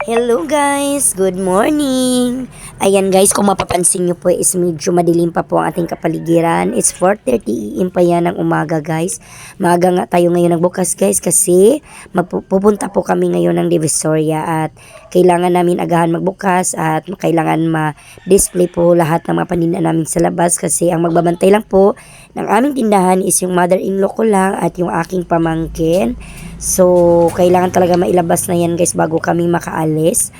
Hello guys, good morning. Ayan guys, kung mapapansin nyo po is medyo madilim pa po ang ating kapaligiran. It's 4:30 AM pa yan ng umaga guys. Maaga nga tayo ngayon nagbukas guys kasi pupunta po kami ngayon ng Divisoria at kailangan namin agahan magbukas at kailangan ma-display po lahat ng mga paninda namin sa labas kasi ang magbabantay lang po ng aming tindahan is yung mother-in-law ko lang at yung aking pamangkin. So, kailangan talaga mailabas na yan guys bago kami makaalis.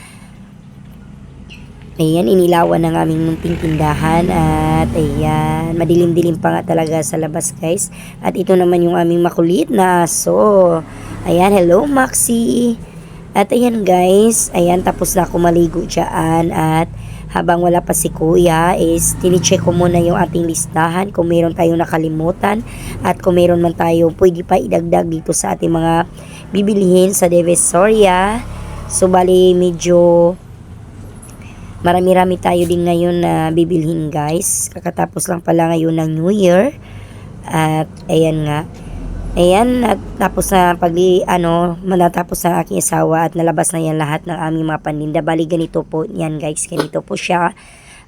Ayan, inilawan ng aming munting tindahan at ayan, madilim-dilim pa nga talaga sa labas guys. At ito naman yung aming makulit na aso. Ayan, hello Maxi. At ayan guys, ayan tapos na ako maligo dyan at habang wala pa si kuya is tinicheck ko muna yung ating listahan kung meron tayong nakalimutan at kung meron man tayo pwede pa idagdag dito sa ating mga bibilihin sa Divisoria. So bali medyo marami-rami tayo din ngayon na bibilhin guys. Kakatapos lang pala ngayon ng New Year. At ayan nga. Ayan, tapos na manatapos ng aking asawa at nalabas na yan lahat ng aming mga paninda. Bali ganito po yan guys, ganito po siya.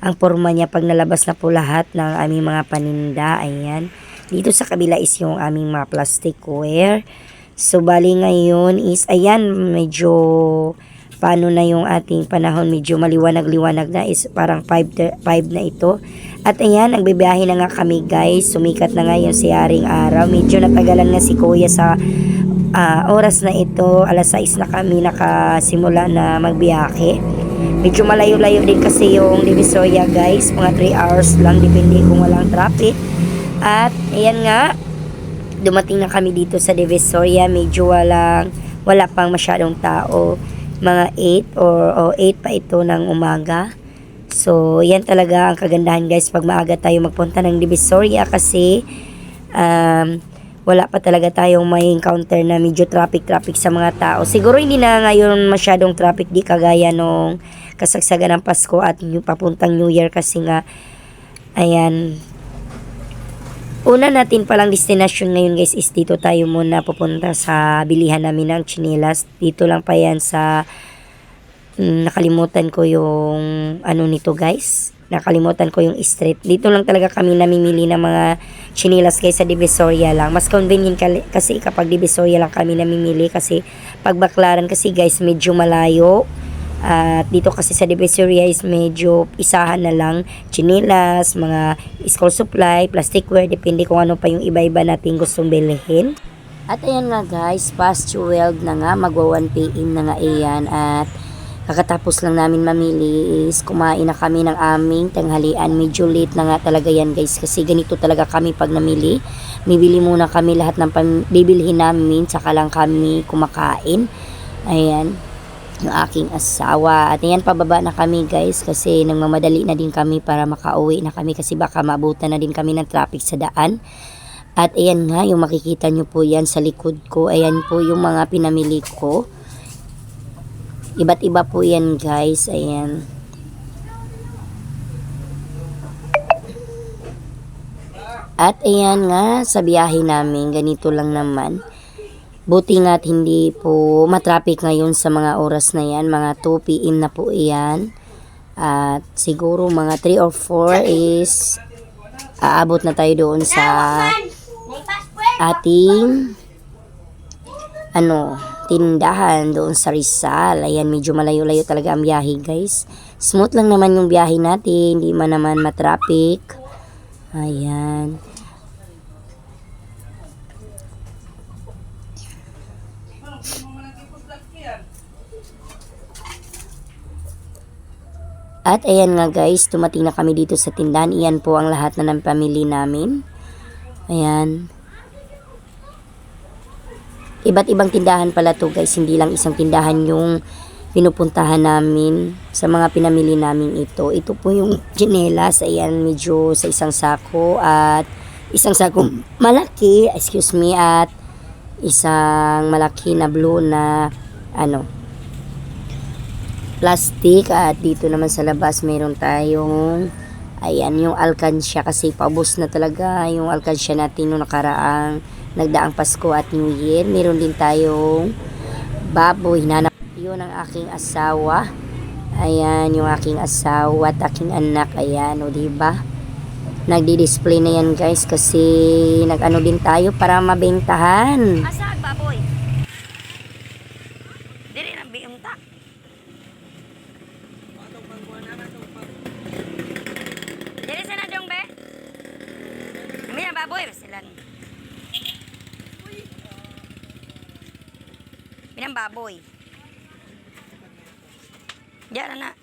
Ang forma niya pag nalabas na po lahat ng aming mga paninda. Ayan, dito sa kabila is yung aming mga plasticware. So bali ngayon is, ayan, medyo paano na yung ating panahon, medyo maliwanag-liwanag na is parang 5 na ito. At ayan, nagbibiyahe na nga kami guys. Sumikat na nga yung siyaring araw. Medyo natagalan nga si kuya sa oras na ito. Alas 6 na kami nakasimula na magbiyahe. Medyo malayo-layo din kasi yung Divisoria guys. Mga 3 hours lang, depende kung walang traffic. At ayan nga, dumating na kami dito sa Divisoria. Medyo wala pang masyadong tao. Mga 8 or 8 pa ito ng umaga. So, yan talaga ang kagandahan guys pag maaga tayo magpunta ng Divisoria kasi wala pa talaga tayong may encounter na medyo traffic sa mga tao. Siguro hindi na ngayon masyadong traffic di kagaya nung kasagsagan ng Pasko at papuntang New Year kasi nga, ayan, una natin palang destination ngayon guys is dito tayo muna pupunta sa bilihan namin ng tsinelas. Dito lang pa yan sa nakalimutan ko yung nito guys. Nakalimutan ko yung street. Dito lang talaga kami namimili ng mga tsinelas guys sa Divisoria lang. Mas convenient kasi kapag Divisoria lang kami namimili kasi pag Baclaran kasi guys medyo malayo. At dito kasi sa Divisoria is medyo isahan na lang tsinelas, mga school supply, plasticware, depende kung ano pa yung iba-iba natin gustong bilhin. At ayan nga guys, past 12 na nga, magwa 1 PM na nga iyan at kakatapos lang namin mamili is kumain na kami ng aming tanghalian. Medyo late na nga talaga yan guys kasi ganito talaga kami pag namili. Bibili muna kami lahat ng bibilhin namin saka lang kami kumakain. Ayan, yung aking asawa. At ayan, pababa na kami guys kasi nagmamadali na din kami para makauwi na kami kasi baka maabutan na din kami ng traffic sa daan. At ayan nga, yung makikita nyo po yan sa likod ko. Ayan po yung mga pinamili ko. Iba't iba po yan guys. Ayan. At ayan nga, sa biyahe namin, ganito lang naman. Buti nga't hindi po matraffic ngayon sa mga oras na yan. Mga 2 PM na po yan. At siguro mga 3 or 4 is aabot na tayo doon sa ating tindahan doon sa Rizal. Ayan, medyo malayo-layo talaga ang biyahe guys. Smooth lang naman yung biyahe natin, hindi man naman matraffic. Ayan. At ayan nga guys, dumating na kami dito sa tindahan. Iyan po ang lahat na ng pamili namin. Ayan. Iba't ibang tindahan pala to guys, hindi lang isang tindahan yung pinupuntahan namin sa mga pinamili namin ito. Ito po yung tsinelas, ayan, medyo sa isang sako at isang sako malaki, excuse me, at isang malaki na blue na plastic. At dito naman sa labas meron tayong ayan, yung alkansya kasi paubos na talaga yung alkansya natin noong nakaraang nagdaang Pasko at New Year. Meron din tayong baboy na ngayon ang aking asawa. Ayan, yung aking asawa at aking anak. Ayan, o diba? Nagdi-display na yan guys kasi nag-ano din tayo para mabentahan. Asa baboy? Dili nang biunta. Dili sa nadong be? Kami na baboy sila ni. Pinang baboy. Diyan na.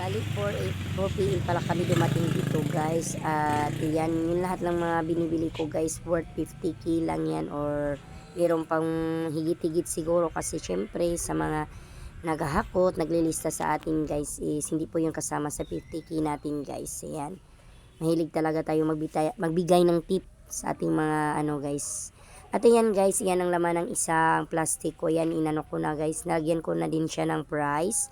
Bali 4 p.m. pala kami dumating dito guys. At yan, yung lahat ng mga binibili ko guys, worth 50k lang yan or mayroon pang higit-higit siguro kasi syempre sa mga naghahakot, naglilista sa atin guys is hindi po yung kasama sa 50k natin guys. Ayan. Mahilig talaga tayo magbigay ng tip sa ating mga ano guys. At ayan guys, yan ang laman ng isang plastic ko. Yan, inano ko na guys. Nagyan ko na din siya ng price.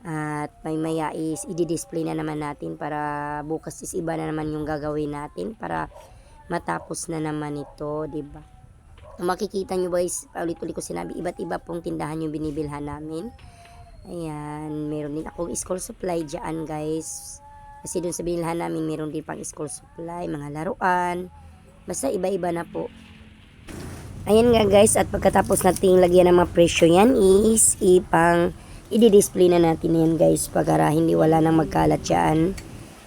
At maya is i-display na naman natin para bukas is iba na naman yung gagawin natin para matapos na naman ito, 'di ba? Makikita nyo guys, ulit-ulit ko sinabi, iba't iba pong tindahan yung binibilhan namin. Ayan, meron din akong school supply dyan guys. Kasi dun sa binilhan namin, meron din pang school supply, mga laruan. Basta iba-iba na po. Ayan nga guys, at pagkatapos nating lagyan ng mga presyo yan is i-display na natin yan guys para hindi wala nang magkalat yan.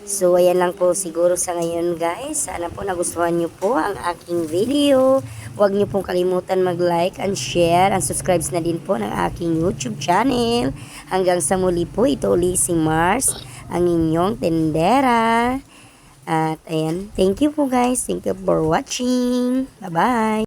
So ayan lang po siguro sa ngayon guys. Sana po nagustuhan nyo po ang aking video. Huwag nyo pong kalimutan mag-like and share and subscribe na din po ng aking YouTube channel. Hanggang sa muli po, ito uli si Mars, ang inyong tendera. At ayan, thank you po guys. Thank you for watching. Bye bye.